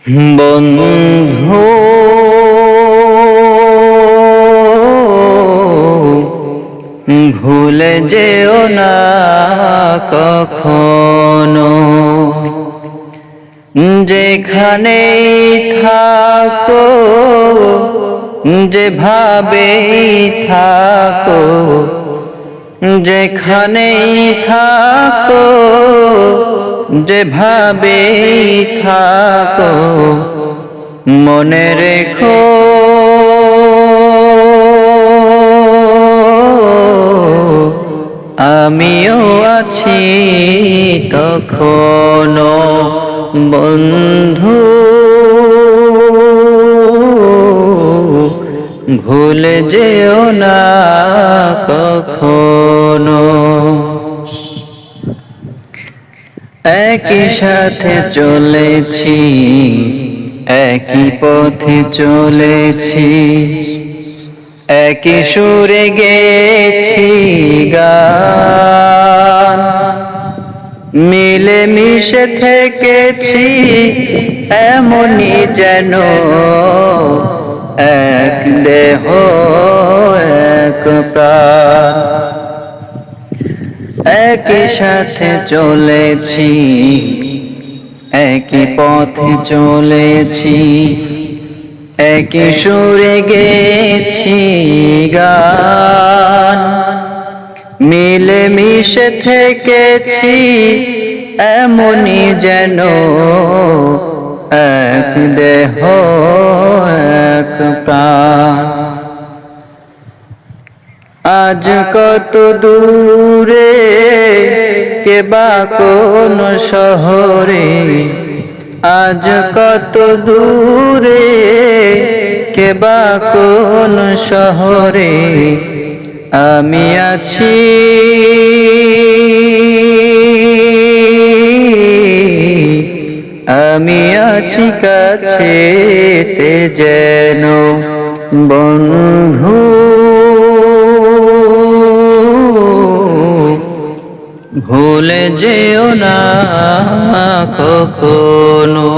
বন্ধু ভুলে যেও না কখনো, যেখানেই থাকো, যেভাবেই থাকো, যেখানেই থাকো, যেভাবেই থাকো, মনে রেখো আমিও আছি তখনো। বন্ধু ভুলে যেও না কখনো। একই সাথে চলেছি, একই পথে চলেছি, একই সুরে গেছি গান, মিলে মিশে থেকেছি এমনই যেন এক দেহ এক প্রাণ। একই সাথে চলেছি, একই পথে চলেছি, একই সুরে গেছি গান, মিলে মিশে থেকেছি এমনই যেন এক দেহ এক প্রাণ। আজ কত দূরে, কে বা কোন শহরে, আজ কত দূরে, কে বা কোন শহরে আমি আছি, আমি আছি কাছেতে যেন। বন্ধু ভুলে যেও না কখনো।